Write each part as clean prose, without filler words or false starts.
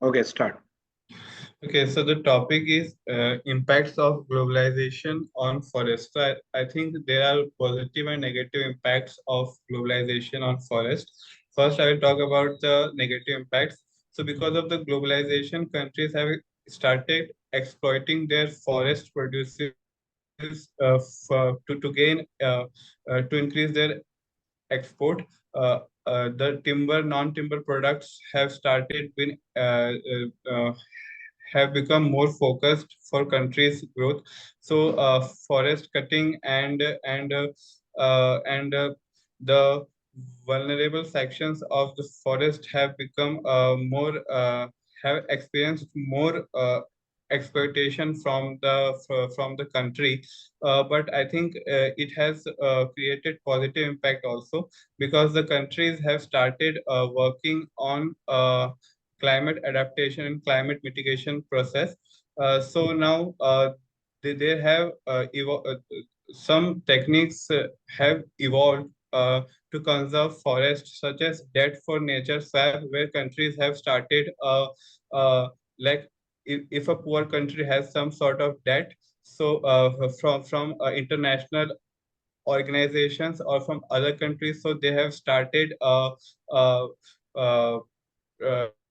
Okay, start. Okay, so the topic is impacts of globalization on forest. So I think there are positive and negative impacts of globalization on forest. First, I will talk about the negative impacts. So because of the globalization, countries have started exploiting their forest produces to increase their export. The non-timber products have become more focused for countries' growth. So, forest cutting and the vulnerable sections of the forest have become have experienced more exploitation from the country. But I think it has created positive impact also because the countries have started working on climate adaptation and climate mitigation process. So now they have some techniques have evolved to conserve forests, such as debt for nature swap, where countries have started like if a poor country has some sort of debt, so from international organizations or from other countries, so they have started uh, uh,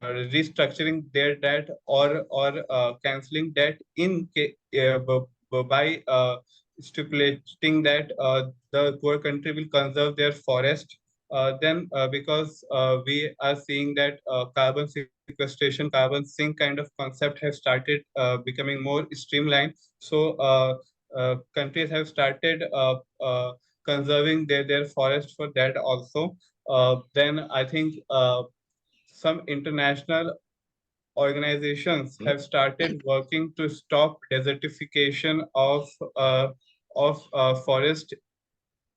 restructuring their debt or canceling debt by stipulating that the poor country will conserve their forest. Then because we are seeing that carbon sequestration, carbon sink kind of concept have started becoming more streamlined. So countries have started conserving their forest for that also. Then I think some international organizations have started working to stop desertification of forest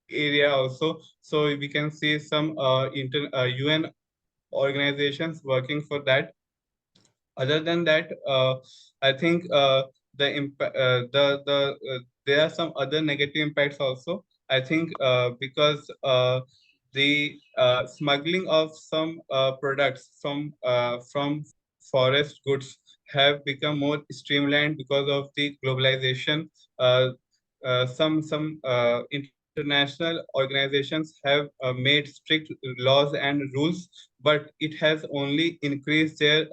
area also. So we can see some UN organizations working for that. Other than that, I think there are some other negative impacts also. I think because the smuggling of some products from forest goods have become more streamlined because of the globalization. Uh, some international organizations have made strict laws and rules, but it has only increased their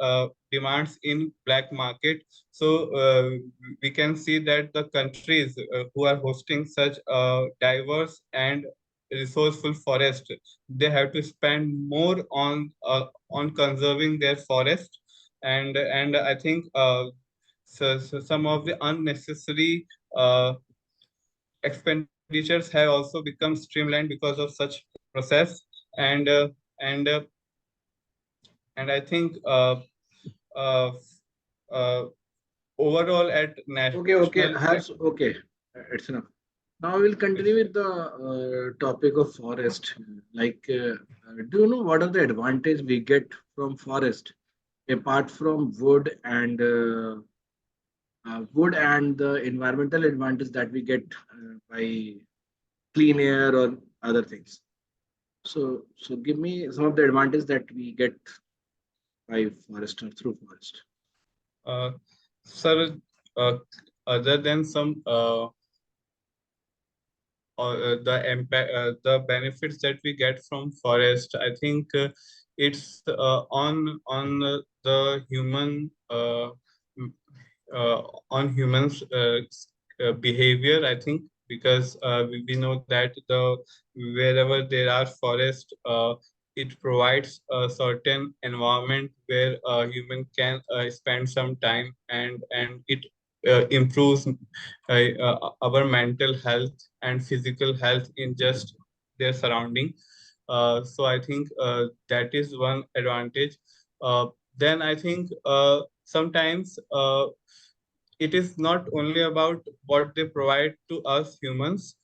demands in black market. So we can see that the countries who are hosting such diverse and resourceful forest, they have to spend more on conserving their forest. And I think so some of the unnecessary expenditures have also become streamlined because of such process. And uh, and uh, and I think uh, uh, overall at Okay, national. Hers, okay, it's enough. Now we'll continue with the topic of forest. Do you know what are the advantage we get from forest apart from wood and the environmental advantage that we get by clean air or other things? So give me some of the advantage that we get by forest or through forest. uh, Sir, uh, other than some the benefits that we get from forest, I think it's the human m- on humans behavior, I think, because we know that wherever there are forests, it provides a certain environment where a human can spend some time, and it improves our mental health and physical health in just their surrounding. So I think that is one advantage. Then I think sometimes it is not only about what they provide to us humans.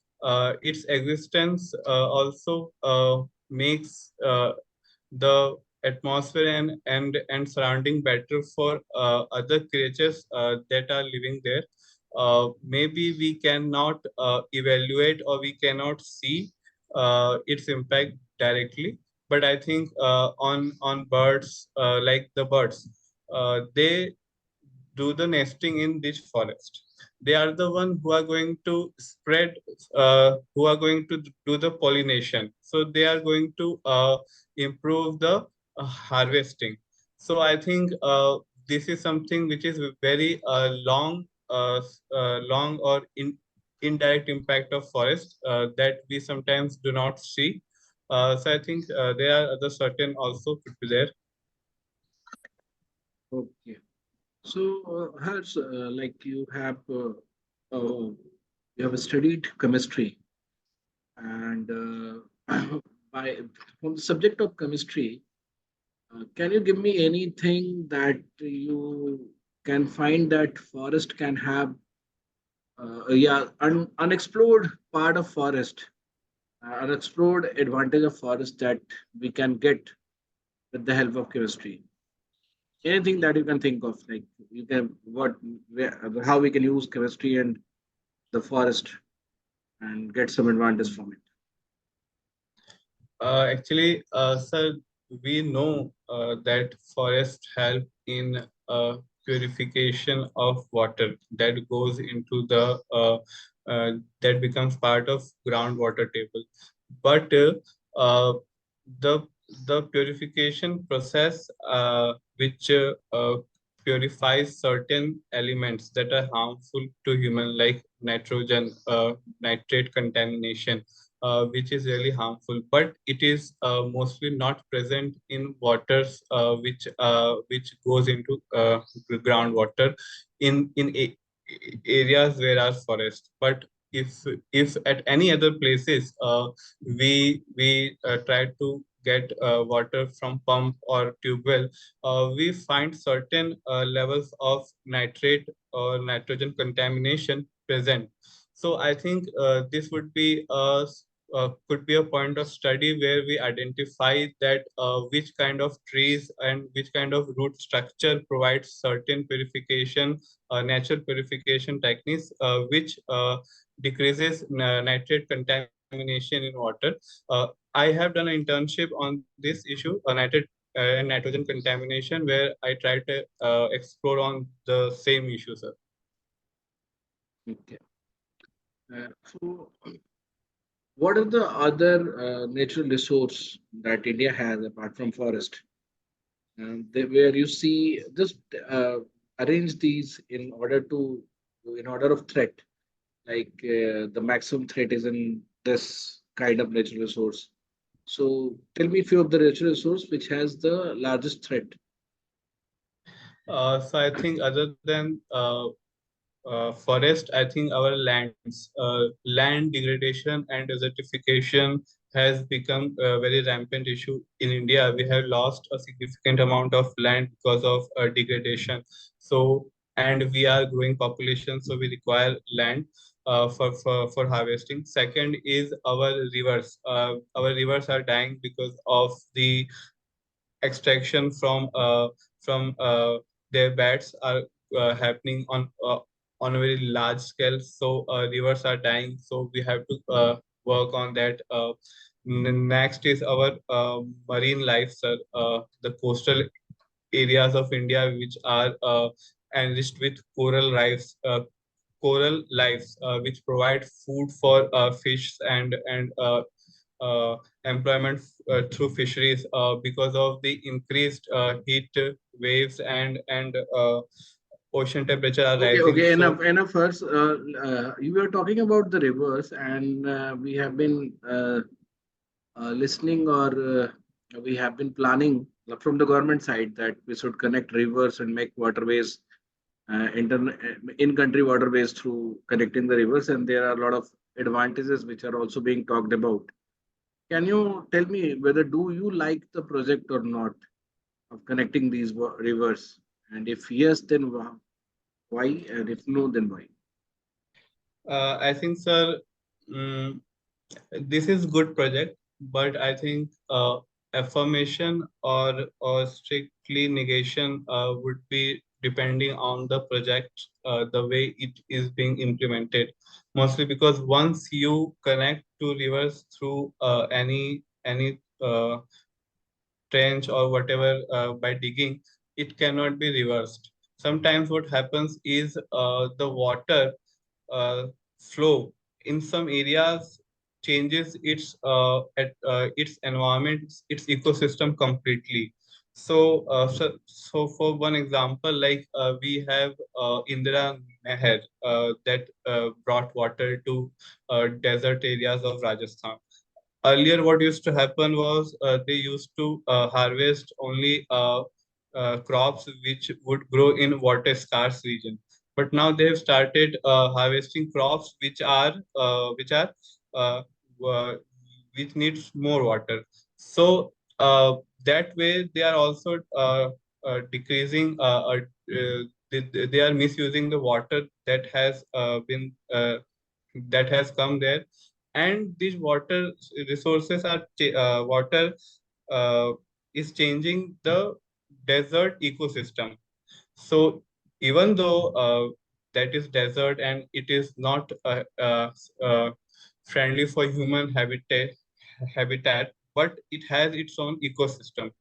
Its existence also makes the atmosphere and surrounding better for other creatures that are living there. Maybe we cannot evaluate or we cannot see its impact directly, but I think on birds, like the birds. they do the nesting in this forest. They are the one who are going to spread, who are going to do the pollination. So they are going to improve the harvesting. So I think this is something which is very long or indirect impact of forest that we sometimes do not see. So I think there are other certain also could be there. Okay. So, Harsh, like you have studied chemistry, and by from the subject of chemistry, can you give me anything that you can find that forest can have, yeah, unexplored part of forest, unexplored advantage of forest that we can get with the help of chemistry? Anything that you can think of, like you can what, where, how we can use chemistry and the forest and get some advantage from it. Actually, sir, we know that forests help in purification of water that goes into the that becomes part of groundwater table. But the the purification process which purifies certain elements that are harmful to human, like nitrogen, nitrate contamination, which is really harmful, but it is mostly not present in waters which goes into groundwater in areas where are forests. But if at any other places we try to get water from pump or tube well, we find certain levels of nitrate or nitrogen contamination present. So I think this would be a could be a point of study where we identify that which kind of trees and which kind of root structure provides certain purification, natural purification techniques, which decreases nitrate contamination in water. I have done an internship on this issue, nitrate and nitrogen contamination, where I tried to explore on the same issue, sir. Okay. So, what are the other natural resource that India has apart from forest? Where you see just arrange these in order of threat. Like the maximum threat is in this kind of natural resource. So tell me a few of the natural resource which has the largest threat. So I think other than forest, I think our lands, land degradation and desertification has become a very rampant issue in India. We have lost a significant amount of land because of degradation. So, and we are growing population, so we require land for harvesting. Second is our rivers. Our rivers are dying because of the extraction from their beds are happening on a very large scale. So rivers are dying. So we have to work on that. Next is our marine life, sir. The coastal areas of India, which are enriched with coral lives, which provide food for fish and employment through fisheries because of the increased heat waves and ocean temperature are Okay, rising. okay, So enough. First, you were talking about the rivers, and we have been listening, or we have been planning from the government side that we should connect rivers and make waterways, in-country waterways through connecting the rivers, and there are a lot of advantages which are also being talked about. Can you tell me whether do you like the project or not of connecting these rivers? And if yes, then why? And if no, then why? I think, sir, mm, this is good project, but I think affirmation or strictly negation would be depending on the project, the way it is being implemented. Mostly because once you connect to rivers through any trench or whatever by digging, it cannot be reversed. Sometimes what happens is the water uh, flow in some areas changes its environment, its ecosystem completely. So for one example, like we have Indira Nehar that brought water to desert areas of Rajasthan. Earlier what used to happen was they used to harvest only crops which would grow in water scarce region, but now they have started harvesting crops which are uh, uh, which needs more water. So that way they are also decreasing they are misusing the water that has come there. And these water resources are water uh, is changing the desert ecosystem. So even though that is desert and it is not uh, friendly for human habitat, but it has its own ecosystem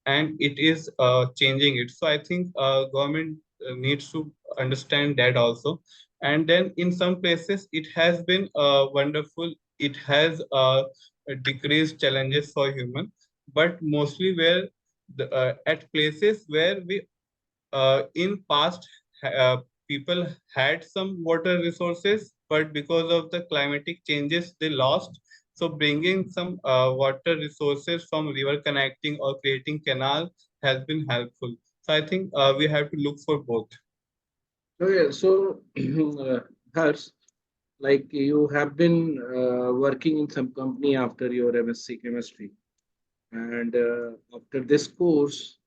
and it is changing it. So I think government needs to understand that also. And then in some places it has been wonderful. It has decreased challenges for human, but mostly where at places where we in past uh, people had some water resources, but because of the climatic changes they lost. So bringing some water resources from river connecting or creating canal has been helpful. So I think we have to look for both. Okay, so Hers, like you have been working in some company after your MSc chemistry, and after this course,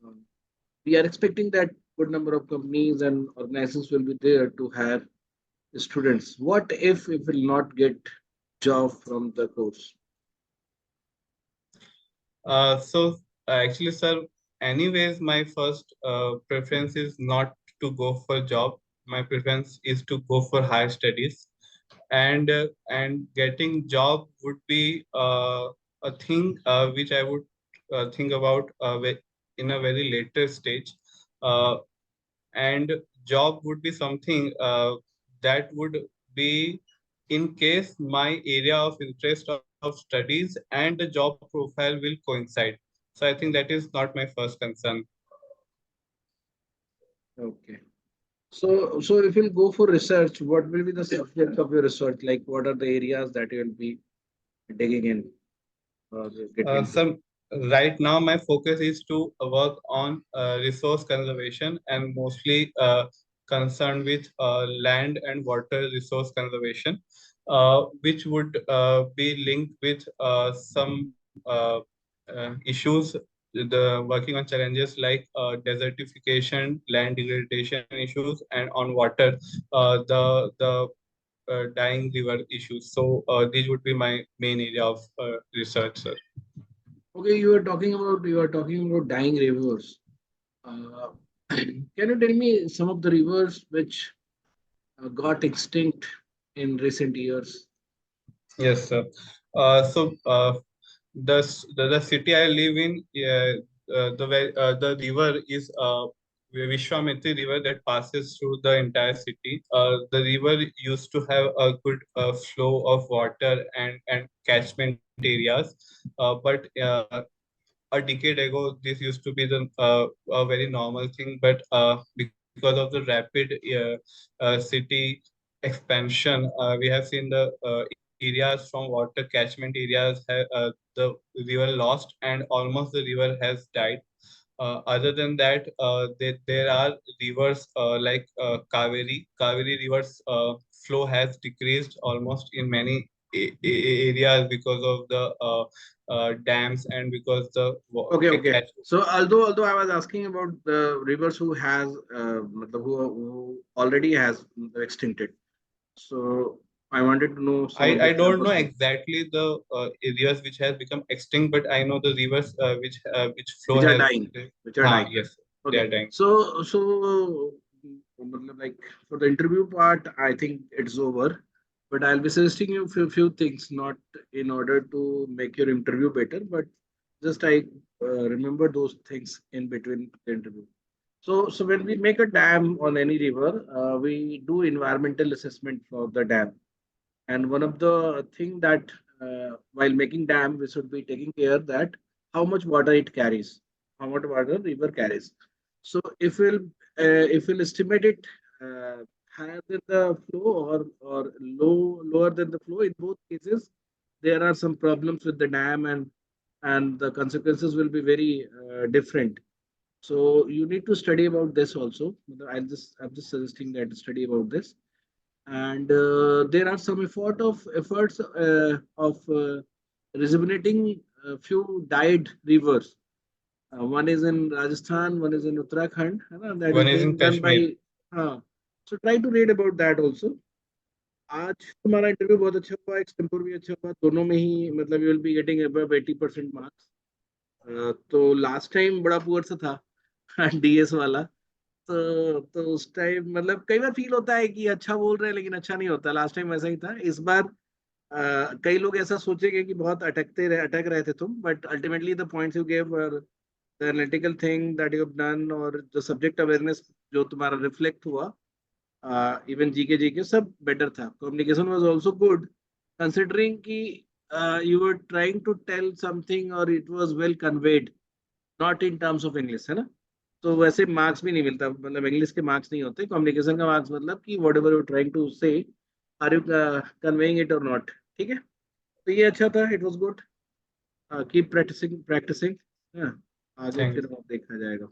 um, we are expecting that good number of companies and organizations will be there to hire students. What if we will not get job from the course? Actually, sir, anyways, my first preference is not to go for job. My preference is to go for higher studies, and getting job would be a thing which I would think about in a very later stage. Uh, and job would be something that would be in case my area of interest of studies and the job profile will coincide. So I think that is not my first concern. Okay. So if you'll go for research, what will be the subject of your research? Like, what are the areas that you'll be digging in or getting into? Some right now my focus is to work on resource conservation and mostly concerned with land and water resource conservation, which would be linked with some issues, the working on challenges like desertification, land degradation issues, and on water, the dying river issues. So these would be my main area of research, sir. Okay, you are talking about dying rivers. Uh, can you tell me some of the rivers which got extinct in recent years? Yes, sir. The city I live in, the river is Vishwamitra River that passes through the entire city. The river used to have a good flow of water and catchment areas, but a decade ago, this used to be a very normal thing. But because of the rapid city expansion, we have seen the areas from water catchment areas have the river lost, and almost the river has died. Other than that, there are rivers like Kaveri. Kaveri river's flow has decreased almost in many areas because of the dams and because the Okay. catch. So although I was asking about the rivers who has matlab who already has extincted. So I wanted to know some of the I don't know examples. exactly the areas which has become extinct, but I know the rivers which flow Which are has. dying, which are dying. Yes, they Okay, are dying. so like for the interview part, I think it's over. But I'll be suggesting you few things, not in order to make your interview better, but just I remember those things in between the interview. So when we make a dam on any river, we do environmental assessment for the dam. And one of the thing that while making dam, we should be taking care that how much water it carries, how much water river carries. So if we'll estimate it higher than the flow or lower than the flow, in both cases there are some problems with the dam and the consequences will be very different. So you need to study about this also. I'm just suggesting that study about this. And there are some efforts of rejuvenating a few died rivers. One is in Rajasthan, one is in Uttarakhand, है ना, that is One is being in done Kashmir. by. हाँ, so try to read about that also. आज तुम्हारा interview बहुत अच्छा हुआ, extempore भी अच्छा हुआ, दोनों में ही मतलब you will be getting above 80% marks. तो लास्ट टाइम बड़ा पुअर सा था डीएस वाला. तो उस टाइम मतलब कई बार फील होता है कि अच्छा बोल रहे हैं लेकिन अच्छा नहीं होता. लास्ट टाइम ऐसा ही था. इस बार कई लोग ऐसा सोचेंगे कि बहुत अटक रहे थे तुम, but ultimately the points you gave और the analytical thing that you have done और जो सब्जेक्ट अवेयरनेस जो तुम्हारा रिफ्लेक्ट हुआ, इवन जीके सब बेटर था. Communication was also good considering कि you were trying to tell something और it was well conveyed, not in terms of English, है ना. तो वैसे मार्क्स भी नहीं मिलता, मतलब इंग्लिश के मार्क्स नहीं होते, कम्युनिकेशन का मार्क्स मतलब कि whatever you trying to say are you conveying it or not. ठीक है, तो ये अच्छा था, it was good. Keep practising practising. आगे Thank फिर देखा जाएगा.